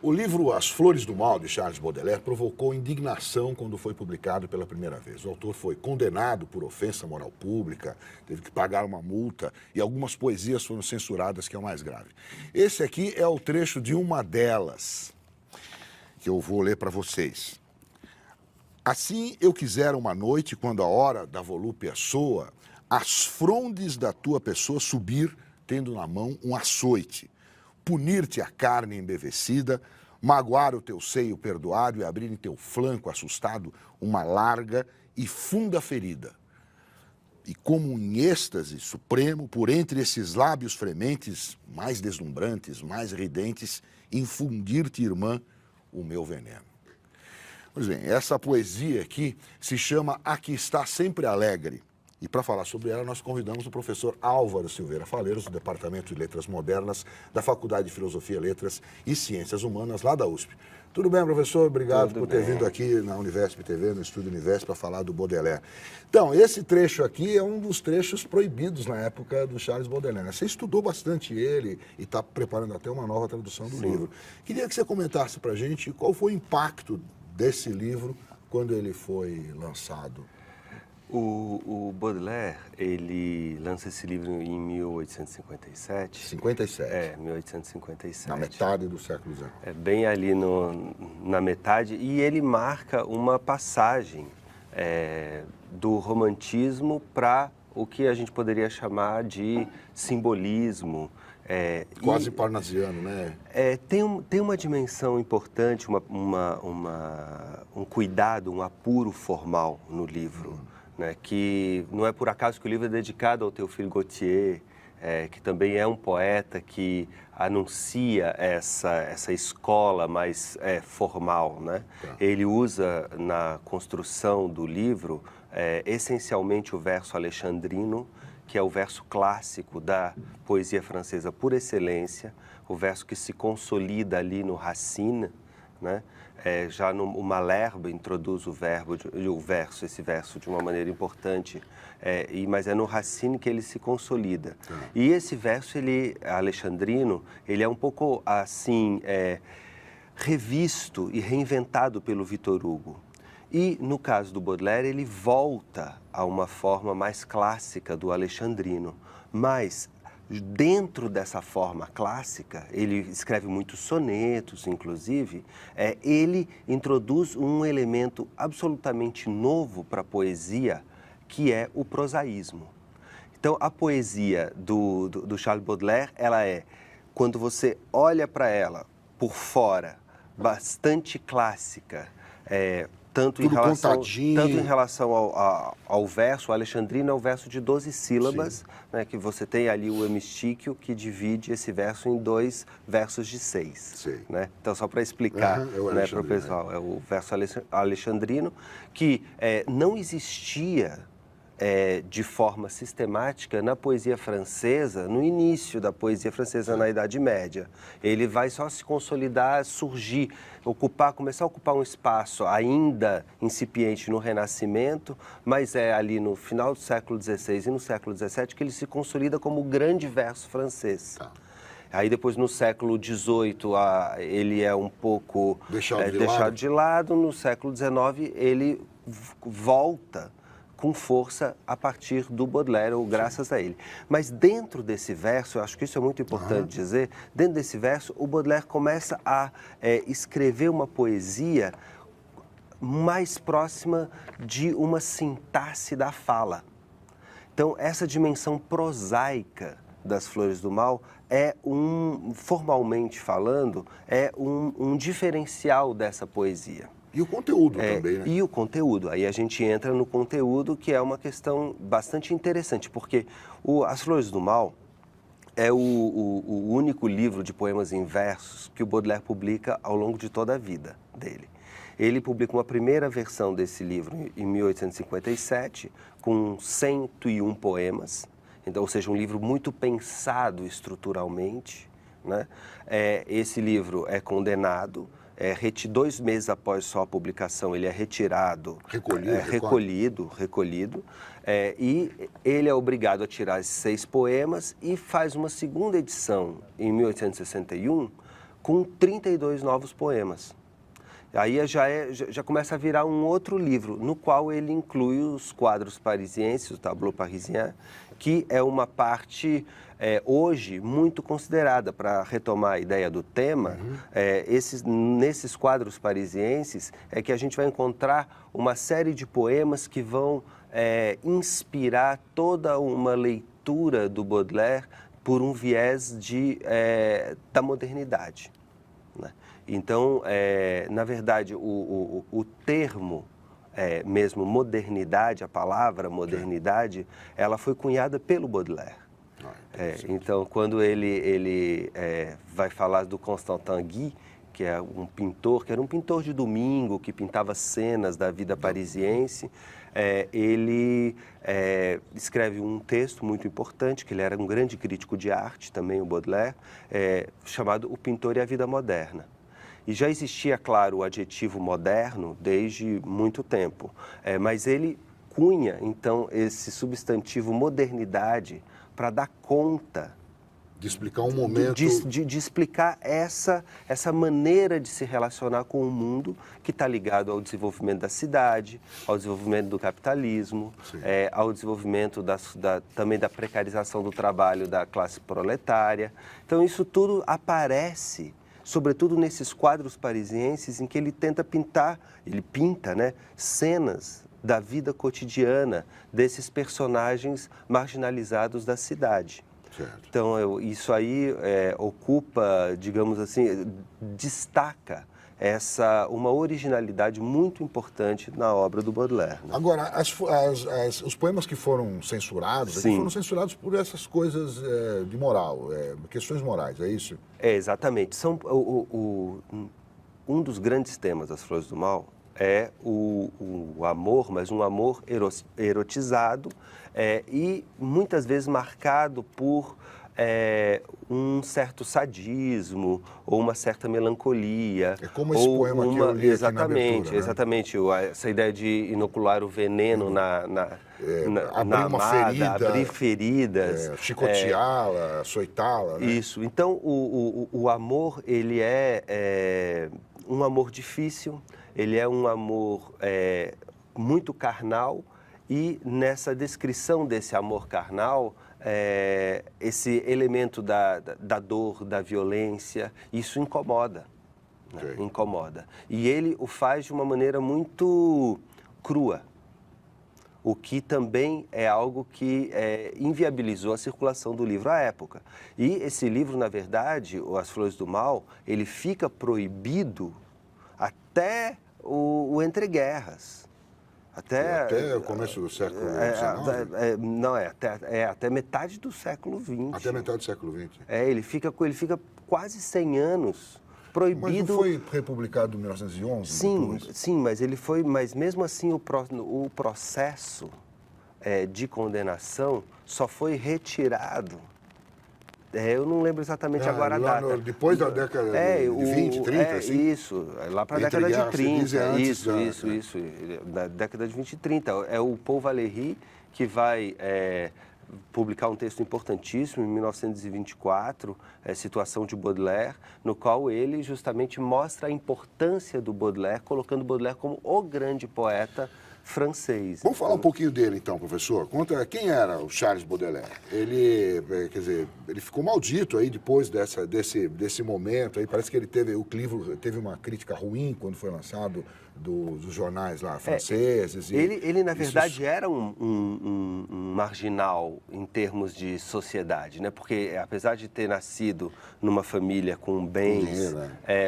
O livro As Flores do Mal, de Charles Baudelaire, provocou indignação quando foi publicado pela primeira vez. O autor foi condenado por ofensa à moral pública, teve que pagar uma multa e algumas poesias foram censuradas, que é o mais grave. Esse aqui é o trecho de uma delas, que eu vou ler para vocês. Assim eu quisera uma noite, quando a hora da volúpia soa, as frondes da tua pessoa subir, tendo na mão um açoite, punir-te a carne embevecida, magoar o teu seio perdoado e abrir em teu flanco assustado uma larga e funda ferida. E como em êxtase supremo, por entre esses lábios frementes, mais deslumbrantes, mais ridentes, infundir-te, irmã, o meu veneno. Pois bem, essa poesia aqui se chama Aqui Está Sempre Alegre. E para falar sobre ela, nós convidamos o professor Álvaro Silveira Faleiros, do Departamento de Letras Modernas, da Faculdade de Filosofia, Letras e Ciências Humanas, lá da USP. Tudo bem, professor? Obrigado por ter vindo aqui na Univesp TV, no Estúdio Univesp, para falar do Baudelaire. Então, esse trecho aqui é um dos trechos proibidos na época do Charles Baudelaire. Você estudou bastante ele e está preparando até uma nova tradução do livro. Queria que você comentasse para a gente qual foi o impacto desse livro quando ele foi lançado. O Baudelaire, ele lança esse livro em 1857. 57. 1857. Na metade do século XIX. É bem ali na metade, e ele marca uma passagem do romantismo para o que a gente poderia chamar de simbolismo. Quase parnasiano, né? Tem uma dimensão importante, um cuidado, um apuro formal no livro. Né, que não é por acaso que o livro é dedicado ao Théophile Gautier, que também é um poeta que anuncia essa escola mais formal. Né? Tá. Ele usa na construção do livro essencialmente o verso alexandrino, que é o verso clássico da poesia francesa por excelência, o verso que se consolida ali no Racine, né? Já o Malherbe introduz esse verso de uma maneira importante, mas é no Racine que ele se consolida. E esse verso, alexandrino, ele é um pouco assim, revisto e reinventado pelo Victor Hugo. E, no caso do Baudelaire, ele volta a uma forma mais clássica do alexandrino, mas dentro dessa forma clássica, ele escreve muitos sonetos, inclusive, ele introduz um elemento absolutamente novo para a poesia, que é o prosaísmo. Então, a poesia do Charles Baudelaire, ela quando você olha para ela por fora, bastante clássica, tanto em relação ao verso, o alexandrino é o verso de 12 sílabas, né, que você tem ali o hemistíquio que divide esse verso em 2 versos de 6. Né? Então, só para explicar para o pessoal, é o verso alexandrino, que não existia de forma sistemática na poesia francesa, no início da poesia francesa na Idade Média. Ele vai só se consolidar, surgir, começar a ocupar um espaço ainda incipiente no Renascimento, mas é ali no final do século XVI e no século XVII que ele se consolida como o grande verso francês. Aí depois, no século XVIII, ele é um pouco deixado de lado. No século XIX, ele volta com força a partir do Baudelaire, ou graças a ele. Mas dentro desse verso, eu acho que isso é muito importante dizer, dentro desse verso, o Baudelaire começa a escrever uma poesia mais próxima de uma sintaxe da fala. Então, essa dimensão prosaica das Flores do Mal formalmente falando, um diferencial dessa poesia. E o conteúdo também, né? E o conteúdo. Aí a gente entra no conteúdo, que é uma questão bastante interessante, porque As Flores do Mal é o único livro de poemas em versos que o Baudelaire publica ao longo de toda a vida dele. Ele publica uma primeira versão desse livro em 1857, com 101 poemas, então, ou seja, um livro muito pensado estruturalmente. Né? Esse livro é condenado. 2 meses após sua publicação, ele é retirado, recolhido, e ele é obrigado a tirar esses 6 poemas e faz uma segunda edição, em 1861, com 32 novos poemas. Aí já começa a virar um outro livro, no qual ele inclui os quadros parisienses, o tableau parisien, que é uma parte, hoje, muito considerada. Para retomar a ideia do tema, nesses quadros parisienses é que a gente vai encontrar uma série de poemas que vão inspirar toda uma leitura do Baudelaire por um viés da modernidade, né? Então, na verdade, o termo mesmo modernidade, a palavra modernidade, ela foi cunhada pelo Baudelaire. Então, quando ele vai falar do Constantin Guy, que é um pintor, que era um pintor de domingo, que pintava cenas da vida parisiense, ele escreve um texto muito importante, que ele era um grande crítico de arte, também o Baudelaire, chamado O Pintor e a Vida Moderna. E já existia, claro, o adjetivo moderno desde muito tempo, mas ele cunha, então, esse substantivo modernidade para dar conta de explicar um momento... De explicar essa maneira de se relacionar com o mundo que está ligado ao desenvolvimento da cidade, ao desenvolvimento do capitalismo, ao desenvolvimento também da precarização do trabalho da classe proletária. Então, isso tudo aparece, sobretudo nesses quadros parisienses em que ele tenta pintar, ele pinta, né, cenas da vida cotidiana desses personagens marginalizados da cidade. Certo. Então, isso aí ocupa, digamos assim, destaca uma originalidade muito importante na obra do Baudelaire, né? Agora, os poemas que foram censurados, foram censurados por essas coisas de moral, questões morais, é isso? Exatamente. Um dos grandes temas das Flores do Mal é o amor, mas um amor erotizado e muitas vezes marcado por um certo sadismo ou uma certa melancolia. É como esse poema que eu li exatamente, aqui na abertura, né? Exatamente. Essa ideia de inocular o veneno abrir feridas. Chicoteá-la, açoitá-la, né? Isso. Então, o amor, ele é um amor difícil, ele é um amor muito carnal, e nessa descrição desse amor carnal, esse elemento da dor, da violência, isso incomoda, né? Incomoda. E ele o faz de uma maneira muito crua, o que também é algo que inviabilizou a circulação do livro à época. E esse livro, na verdade, As Flores do Mal, ele fica proibido até o entreguerras. Até o começo do século XIX? Não, até metade do século XX. Até metade do século XX. Ele fica quase 100 anos proibido. Mas não foi republicado em 1911? Sim, mas mesmo assim o processo de condenação só foi retirado. Eu não lembro exatamente agora a data. Depois da década de 20, 30, assim? Isso, lá para a década de 30. Isso, da década de 20 e 30. É o Paul Valéry que vai publicar um texto importantíssimo em 1924, Situação de Baudelaire, no qual ele justamente mostra a importância do Baudelaire, colocando Baudelaire como o grande poeta francês. Vamos falar um pouquinho dele, então, professor. Conta quem era o Charles Baudelaire. Ele, quer dizer, ele ficou maldito aí depois desse momento. Aí parece que ele o livro teve uma crítica ruim quando foi lançado dos jornais lá franceses. Ele na verdade, era um marginal em termos de sociedade, né? Porque apesar de ter nascido numa família com bens,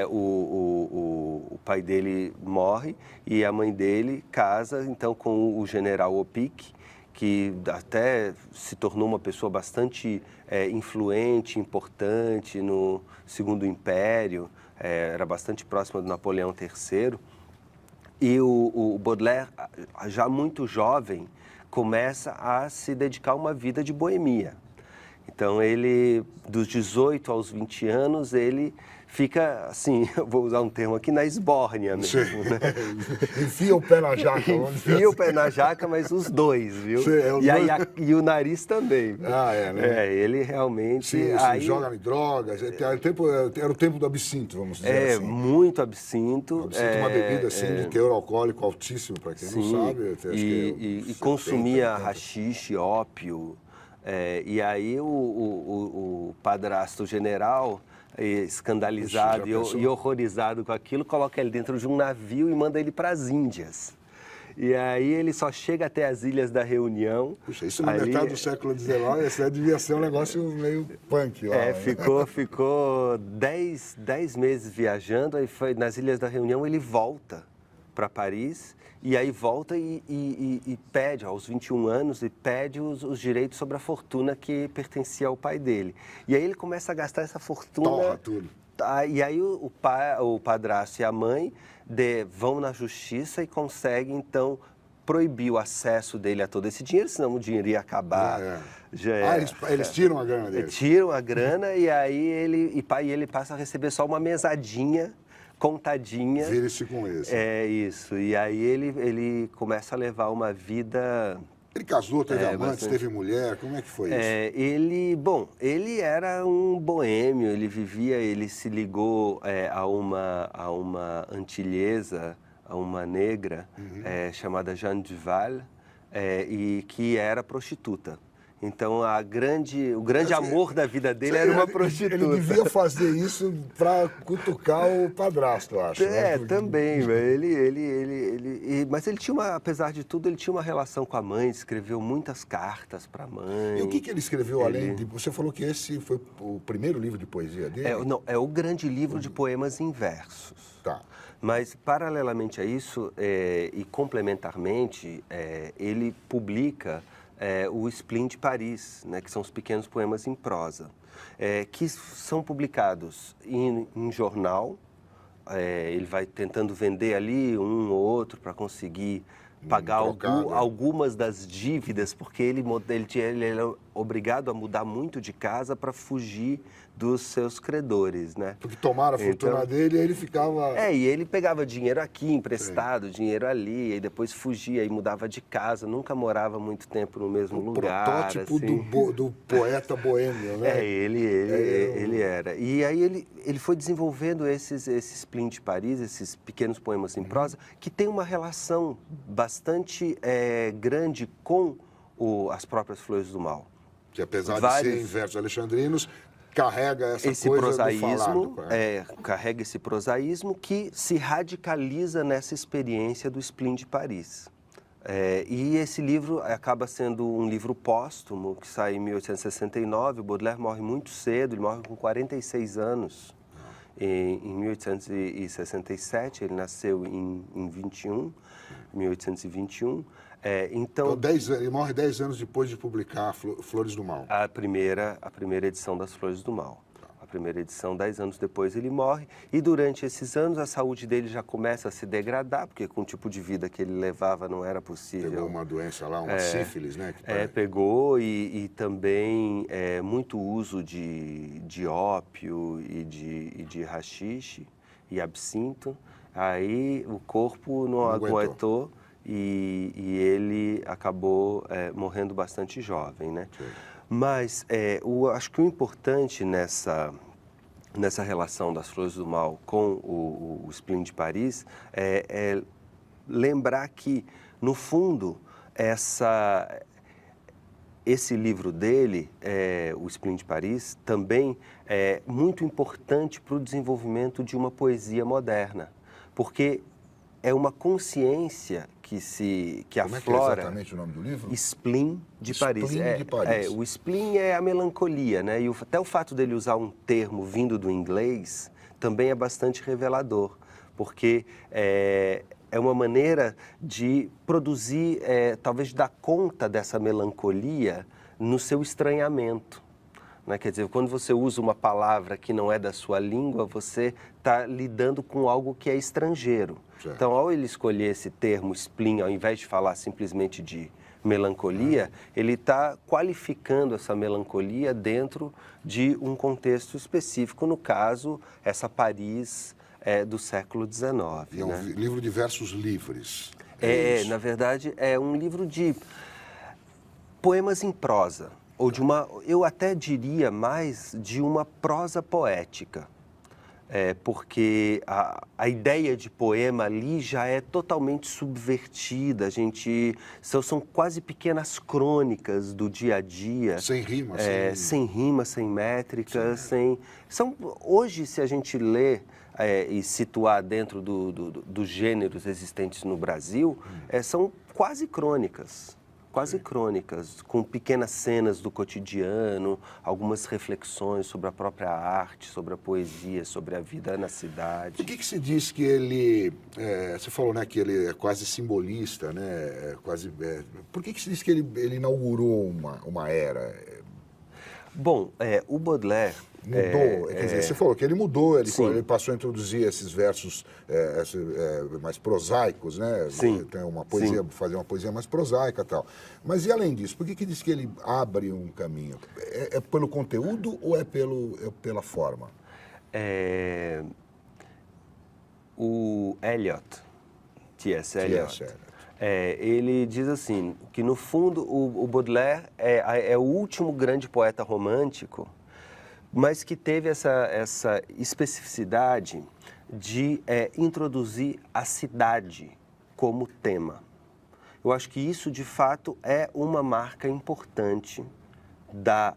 o pai dele morre e a mãe dele casa então com o general Opic, que até se tornou uma pessoa bastante influente, importante no Segundo Império, era bastante próxima do Napoleão III. E o Baudelaire, já muito jovem, começa a se dedicar a uma vida de boemia. Então, ele, dos 18 aos 20 anos, ele fica, assim, eu vou usar um termo aqui, na esbórnia mesmo, né? Enfia o pé na jaca. Enfia o pé na jaca, mas os dois, viu? Sim, os e, aí, dois. E o nariz também. Ah, é, né? Ele realmente... Sim, aí, joga em drogas. Era o tempo do absinto, vamos dizer assim. muito absinto. Absinto é uma bebida, assim, de teor alcoólico altíssimo, para quem não sabe. Acho E 70, consumia 80. haxixe, ópio. E aí o padrasto general, escandalizado e horrorizado com aquilo, coloca ele dentro de um navio e manda ele para as Índias. E aí ele só chega até as Ilhas da Reunião. Puxa, isso na metade do século XIX, esse devia ser um negócio meio punk lá. Ficou 10 meses viajando, aí foi nas Ilhas da Reunião, ele volta para Paris, e aí volta e pede, aos 21 anos, e pede os direitos sobre a fortuna que pertencia ao pai dele. E aí ele começa a gastar essa fortuna... Torra tudo. E aí o padrasto e a mãe vão na justiça e conseguem, então, proibir o acesso dele a todo esse dinheiro, senão o dinheiro ia acabar. Eles tiram a grana dele. Tiram a grana e aí ele passa a receber só uma mesadinha contadinha. Vire-se com isso. É isso. E aí ele começa a levar uma vida... Ele casou, teve amantes, teve mulher, como é que foi isso? Ele era um boêmio, ele se ligou a uma antilhesa, a uma negra, chamada Jeanne Duval, e que era prostituta. Então, o grande amor da vida dele era uma prostituta. Ele devia fazer isso para cutucar o padrasto, eu acho. Também. Mas ele tinha apesar de tudo, ele tinha uma relação com a mãe, escreveu muitas cartas para a mãe. E o que ele escreveu além de... Você falou que esse foi o primeiro livro de poesia dele? É o grande livro de poemas em versos. Tá. Mas, paralelamente a isso, e complementarmente, ele publica... o Spleen de Paris, né, que são os pequenos poemas em prosa, que são publicados em jornal. Ele vai tentando vender ali um ou outro para conseguir pagar algumas das dívidas, porque ele era obrigado a mudar muito de casa para fugir dos seus credores, né? Porque tomaram a fortuna dele e ele ficava... E ele pegava dinheiro aqui, emprestado, dinheiro ali, e depois fugia e mudava de casa, nunca morava muito tempo no mesmo lugar. Protótipo assim. do poeta boêmio, né? Ele era. E aí ele foi desenvolvendo esses Spleen de Paris, esses pequenos poemas em prosa, que tem uma relação bastante grande com as próprias Flores do Mal. Que apesar de ser em versos alexandrinos, carrega essa coisa prosaísmo, do falado. Carrega esse prosaísmo que se radicaliza nessa experiência do Spleen de Paris. E esse livro acaba sendo um livro póstumo, que sai em 1869. O Baudelaire morre muito cedo, ele morre com 46 anos. Em 1867, ele nasceu em 1821. Então, ele morre 10 anos depois de publicar Flores do Mal. A primeira edição das Flores do Mal. A primeira edição, 10 anos depois, ele morre. E durante esses anos, a saúde dele já começa a se degradar, porque com o tipo de vida que ele levava não era possível. Pegou uma doença lá, uma sífilis, né? Pegou e também muito uso de ópio e de haxixe e absinto. Aí o corpo não aguentou. E ele acabou morrendo bastante jovem, né? Sim. Mas acho que o importante nessa relação das Flores do Mal com o Spleen de Paris é lembrar que, no fundo, esse livro dele, o Spleen de Paris, também é muito importante para o desenvolvimento de uma poesia moderna, porque é uma consciência que aflora... Como é exatamente o nome do livro? Spleen de Paris. Spleen de Paris. O spleen é a melancolia, né? E até o fato dele usar um termo vindo do inglês também é bastante revelador, porque é uma maneira de produzir, talvez dar conta dessa melancolia no seu estranhamento. Né? Quer dizer, quando você usa uma palavra que não é da sua língua, você está lidando com algo que é estrangeiro. Certo. Então, ao ele escolher esse termo spleen, ao invés de falar simplesmente de melancolia, ele está qualificando essa melancolia dentro de um contexto específico, no caso, essa Paris do século XIX. E é um livro de versos livres. Na verdade, é um livro de poemas em prosa, ou de eu até diria mais de uma prosa poética. Porque a ideia de poema ali já é totalmente subvertida, são quase pequenas crônicas do dia a dia. Sem rima, sem rima, sem métricas, hoje, se a gente lê e situar dentro dos gêneros existentes no Brasil, são quase crônicas. Quase crônicas, com pequenas cenas do cotidiano, algumas reflexões sobre a própria arte, sobre a poesia, sobre a vida na cidade. Por que se diz que ele... você falou, né, que ele é quase simbolista, né? Por que se diz que ele inaugurou uma era? Bom, o Baudelaire... Mudou, quer dizer, você falou que ele mudou, ele passou a introduzir esses versos mais prosaicos, né? Sim. Tem uma poesia, fazer uma poesia mais prosaica e tal. Mas e além disso, por que diz que ele abre um caminho? É pelo conteúdo ou é pela forma? O Eliot, T.S. Eliot, ele diz assim, que no fundo o Baudelaire é o último grande poeta romântico, mas que teve essa especificidade de introduzir a cidade como tema. Eu acho que isso, de fato, é uma marca importante da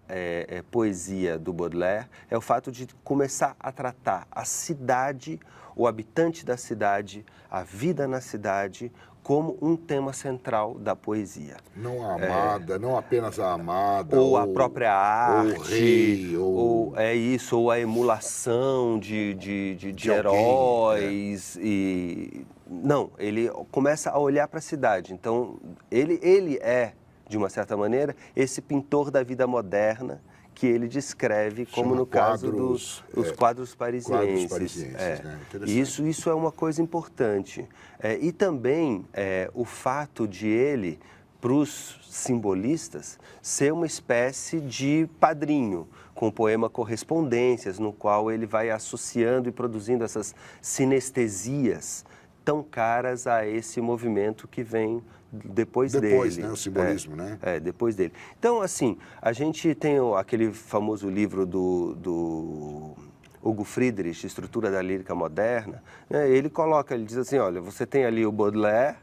poesia do Baudelaire, é o fato de começar a tratar a cidade, o habitante da cidade, a vida na cidade, como um tema central da poesia. Não a amada, não apenas a amada. Ou a própria arte. Ou o rei. Ou isso, ou a emulação de heróis. Não, ele começa a olhar para a cidade. Então, ele é, de uma certa maneira, esse pintor da vida moderna que ele descreve como no caso dos quadros parisienses. Né? Isso é uma coisa importante. E também o fato de ele, para os simbolistas, ser uma espécie de padrinho, com o poema Correspondências, no qual ele vai associando e produzindo essas sinestesias tão caras a esse movimento que vem depois dele. Né? O simbolismo, né? Depois dele. Então, assim, a gente tem aquele famoso livro do Hugo Friedrich, Estrutura da Lírica Moderna, né? Ele diz assim, olha, você tem ali o Baudelaire,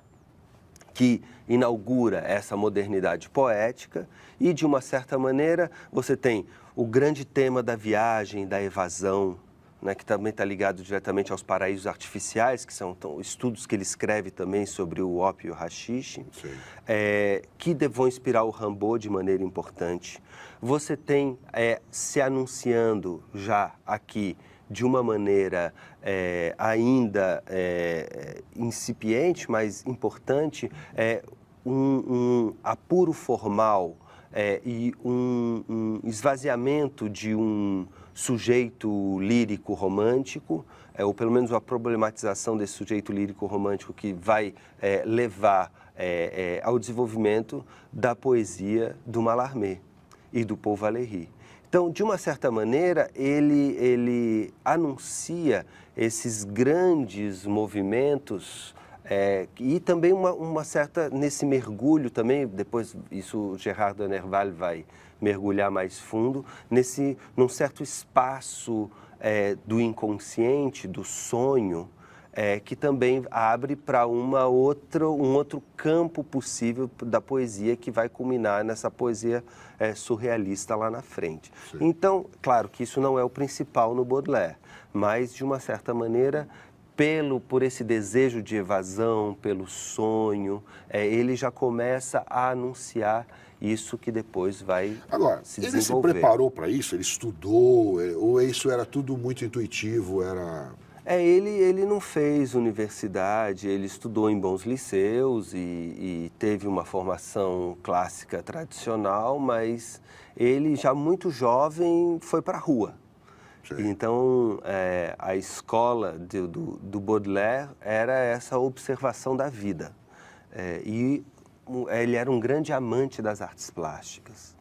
que inaugura essa modernidade poética, e, de uma certa maneira, você tem o grande tema da viagem, da evasão, né, que também está ligado diretamente aos paraísos artificiais, que são estudos que ele escreve também sobre o ópio e o haxixe, que vão inspirar o Rimbaud de maneira importante. Você tem se anunciando já aqui, de uma maneira ainda incipiente, mas importante, um apuro formal e um esvaziamento de um sujeito lírico romântico, ou pelo menos uma problematização desse sujeito lírico romântico que vai levar ao desenvolvimento da poesia do Mallarmé e do Paul Valéry. Então, de uma certa maneira, ele anuncia esses grandes movimentos e também uma certa, nesse mergulho também, depois isso Gerard de Nerval vai mergulhar mais fundo, num certo espaço do inconsciente, do sonho, que também abre para um outro campo possível da poesia que vai culminar nessa poesia surrealista lá na frente. Sim. Então, claro que isso não é o principal no Baudelaire, mas, de uma certa maneira, por esse desejo de evasão, pelo sonho, ele já começa a anunciar isso que depois vai se desenvolver. Ele se preparou para isso? Ele estudou? Ou isso era tudo muito intuitivo? Ele não fez universidade, ele estudou em bons liceus e teve uma formação clássica tradicional, mas ele, já muito jovem, foi para a rua. Sim. Então, a escola do Baudelaire era essa observação da vida. E ele era um grande amante das artes plásticas.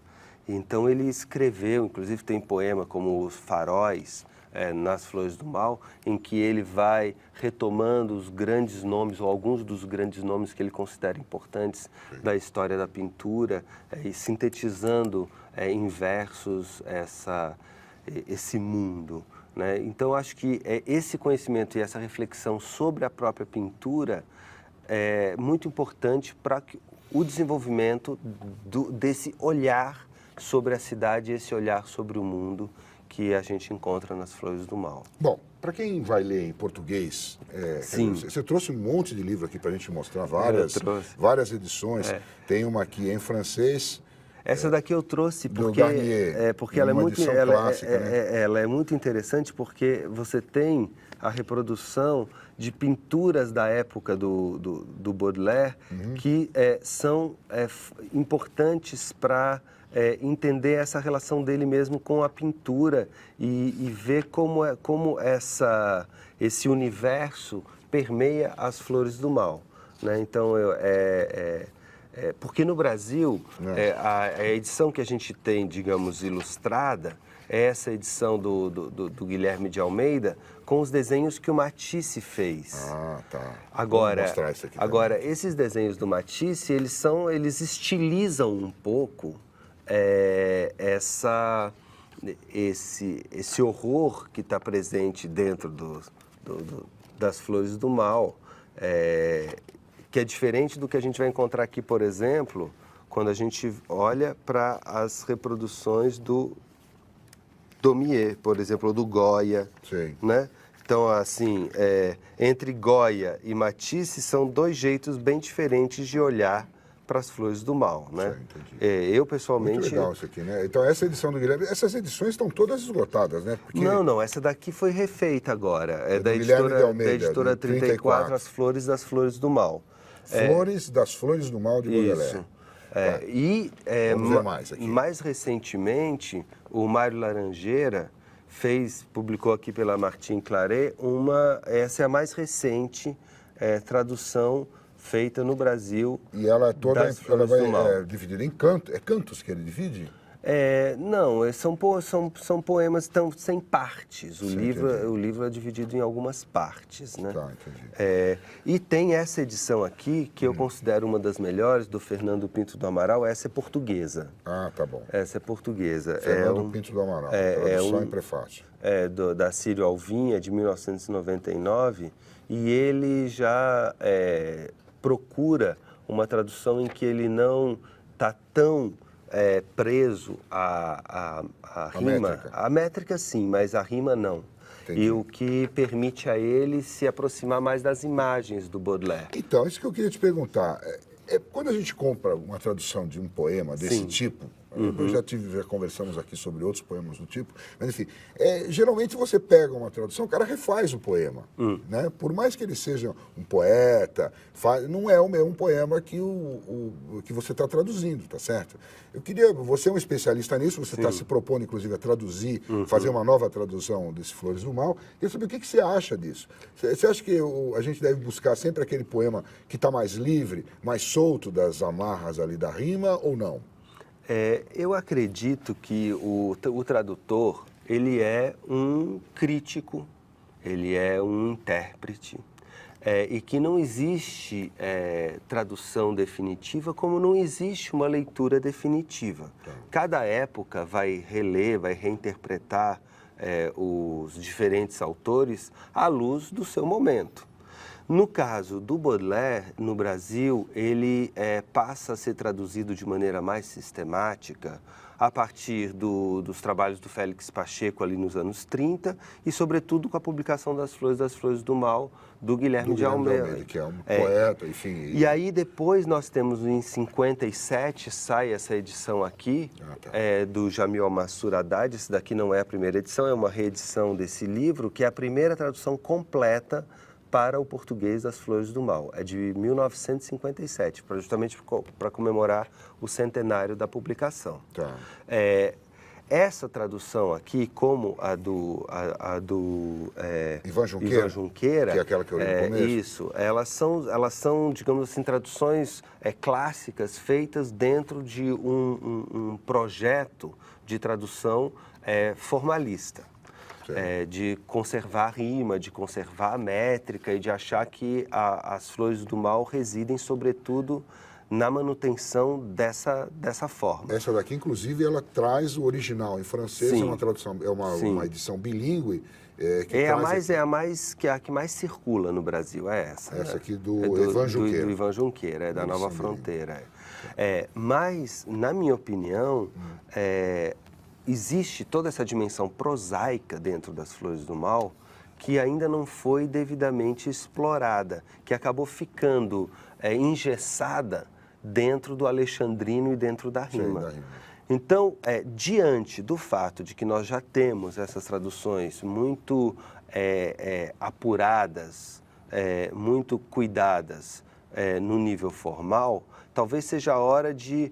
Então ele escreveu, inclusive tem poema como Os Faróis, nas Flores do Mal, em que ele vai retomando os grandes nomes, ou alguns dos grandes nomes que ele considera importantes da história da pintura, e sintetizando em versos esse mundo, né? Então, acho que esse conhecimento e essa reflexão sobre a própria pintura é muito importante para o desenvolvimento desse olhar sobre a cidade, esse olhar sobre o mundo que a gente encontra nas Flores do Mal. Bom, para quem vai ler em português, Sim. Você trouxe um monte de livro aqui para a gente mostrar, várias edições. Tem uma aqui em francês. Essa daqui eu trouxe porque, porque ela é muito interessante, porque você tem a reprodução de pinturas da época do Baudelaire que são importantes para entender essa relação dele mesmo com a pintura e ver como esse universo permeia as Flores do Mal, né? Então, porque no Brasil, a edição que a gente tem, digamos, ilustrada, é essa edição do Guilherme de Almeida, com os desenhos que o Matisse fez. Ah, tá. Agora, vou mostrar isso aqui esses desenhos do Matisse, eles estilizam um pouco esse horror que está presente dentro das Flores do Mal, que é diferente do que a gente vai encontrar aqui, por exemplo, quando a gente olha para as reproduções do Daumier, por exemplo, ou do Goya. Sim. Né? Então, assim, entre Goya e Matisse são dois jeitos bem diferentes de olhar para as Flores do Mal, né? Eu, pessoalmente... Muito legal isso aqui, né? Então, essa edição do Guilherme... Essas edições estão todas esgotadas, né? Porque... Não, essa daqui foi refeita agora. É da editora 34, As Flores das Flores do Mal. Flores das Flores do Mal de Baudelaire. Isso. E vamos ver mais aqui. Mais recentemente, o Mário Laranjeira publicou aqui pela Martin Claret essa é a mais recente tradução feita no Brasil. E ela vai dividida em cantos. É cantos que ele divide? Não, são poemas tão sem partes. O livro é dividido em algumas partes, né? Tá, entendi. E tem essa edição aqui, que eu considero uma das melhores, do Fernando Pinto do Amaral. Essa é portuguesa. Ah, tá bom. Essa é portuguesa. Fernando Pinto do Amaral, tradução em prefácio. Da Círio Alvinha, de 1999, e ele já procura uma tradução em que ele não está tão preso à rima. Métrica. A métrica sim, mas a rima não. Entendi. E o que permite a ele se aproximar mais das imagens do Baudelaire. Então, isso que eu queria te perguntar. Quando a gente compra uma tradução de um poema desse tipo, já conversamos aqui sobre outros poemas do tipo, mas enfim, geralmente você pega uma tradução, o cara refaz o poema, né? Por mais que ele seja um poeta, não é o mesmo poema que que você está traduzindo, tá certo? Você é um especialista nisso, você está se propondo inclusive a traduzir, fazer uma nova tradução desse Flores do Mal. Queria saber o que você acha disso. Você acha que a gente deve buscar sempre aquele poema que está mais livre, mais solto das amarras ali da rima ou não? Eu acredito que o tradutor, ele é um crítico, ele é um intérprete, e que não existe tradução definitiva, como não existe uma leitura definitiva. Cada época vai reler, vai reinterpretar os diferentes autores à luz do seu momento. No caso do Baudelaire, no Brasil, ele passa a ser traduzido de maneira mais sistemática a partir dos trabalhos do Félix Pacheco ali nos anos 30 e, sobretudo, com a publicação das Flores do Mal, do Guilherme de Almeida. Que é um poeta, enfim. E aí, depois, nós temos, em 57, sai essa edição aqui, do Jamil Mansur Haddad. Esse daqui não é a primeira edição, é uma reedição desse livro, que é a primeira tradução completa para o português das Flores do Mal. É de 1957, justamente para comemorar o centenário da publicação. Tá. essa tradução aqui, como a do Ivan Junqueira, que é aquela que eu li no começo. Isso, elas são, digamos assim, traduções clássicas feitas dentro de um projeto de tradução formalista. De conservar a rima, de conservar a métrica e de achar que as Flores do Mal residem, sobretudo, na manutenção dessa forma. Essa daqui, inclusive, ela traz o original em francês, Sim. é uma tradução, uma edição bilíngue. A que mais circula no Brasil, é essa. Essa né? aqui do Ivan Junqueira. Do Ivan Junqueira, da Nova Fronteira. Mas, na minha opinião, existe toda essa dimensão prosaica dentro das Flores do Mal que ainda não foi devidamente explorada, que acabou ficando engessada dentro do alexandrino e dentro da rima. Sim, da rima. Então, diante do fato de que nós já temos essas traduções muito apuradas, muito cuidadas no nível formal, talvez seja a hora de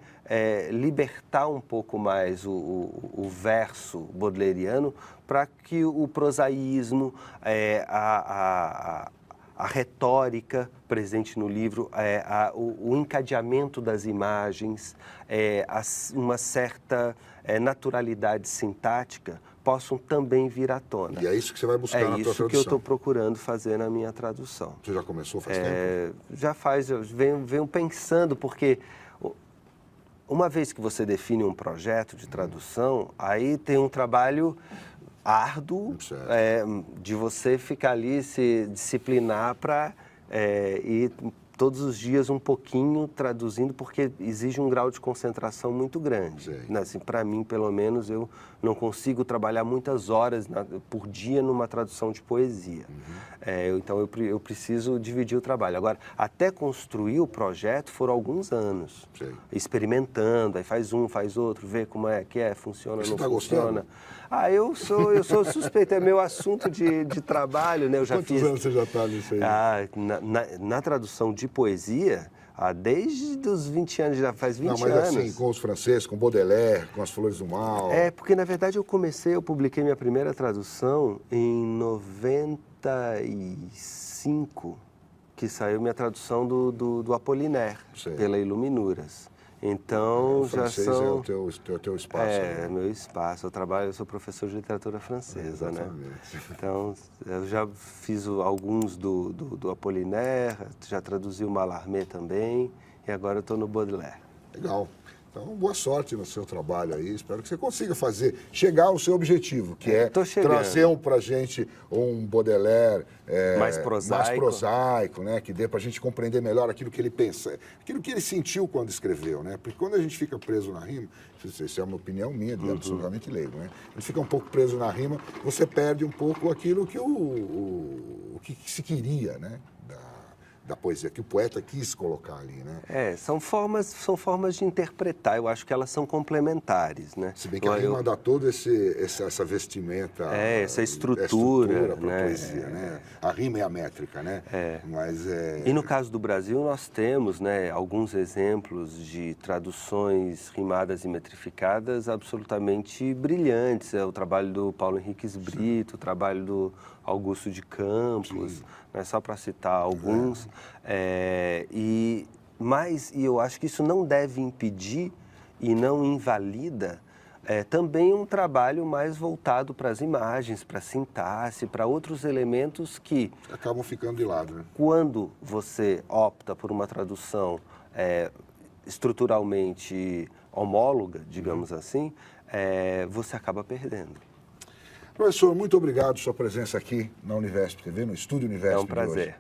libertar um pouco mais o verso bodleiano para que o prosaísmo, a retórica presente no livro, o encadeamento das imagens, uma certa naturalidade sintática possam também vir à tona. E é isso que você vai buscar na tua tradução? É isso que eu estou procurando fazer na minha tradução. Você já começou faz tempo? Já faz, eu venho pensando, porque uma vez que você define um projeto de tradução, aí tem um trabalho árduo de você ficar ali, se disciplinar para ir todos os dias um pouquinho traduzindo, porque exige um grau de concentração muito grande. Assim, para mim, pelo menos, eu não consigo trabalhar muitas horas por dia numa tradução de poesia. Então, eu preciso dividir o trabalho. Agora, até construir o projeto foram alguns anos, experimentando, aí faz um, faz outro, vê como funciona, não funciona. Eu sou suspeito, é meu assunto de trabalho, né? Quantos anos você já está nisso aí? Na tradução de poesia, desde os 20 anos, já faz 20 anos. Não, mas assim, com os franceses, com Baudelaire, com as Flores do Mal... Porque na verdade eu publiquei minha primeira tradução em 95, que saiu minha tradução do Apollinaire, pela Iluminuras. Então, o francês é o teu espaço. É meu espaço. Eu sou professor de literatura francesa, né? Então, eu já fiz alguns do Apollinaire, já traduzi o Mallarmé também, e agora eu estou no Baudelaire. Legal. Então, boa sorte no seu trabalho aí. Espero que você consiga chegar ao seu objetivo, que é trazer pra gente um Baudelaire mais prosaico, né? Que dê pra gente compreender melhor aquilo que ele pensa, aquilo que ele sentiu quando escreveu, né? Porque quando a gente fica preso na rima, isso é uma opinião minha, de absolutamente leigo, né? A gente fica um pouco preso na rima, você perde um pouco aquilo que o que se queria, né? Da poesia, que o poeta quis colocar ali, né? São formas de interpretar, eu acho que elas são complementares, né? Se bem que a rima dá toda essa vestimenta... essa estrutura para a poesia, né? A rima e a métrica, né? Mas E no caso do Brasil, nós temos, né, alguns exemplos de traduções rimadas e metrificadas absolutamente brilhantes. O trabalho do Paulo Henriques Brito, o trabalho do Augusto de Campos, né, só para citar alguns. Mas eu acho que isso não deve impedir e não invalida também um trabalho mais voltado para as imagens, para a sintaxe, para outros elementos que... acabam ficando de lado, né? Quando você opta por uma tradução estruturalmente homóloga, digamos assim, você acaba perdendo. Professor, muito obrigado pela sua presença aqui na Univesp TV, no Estúdio Univesp. É um prazer.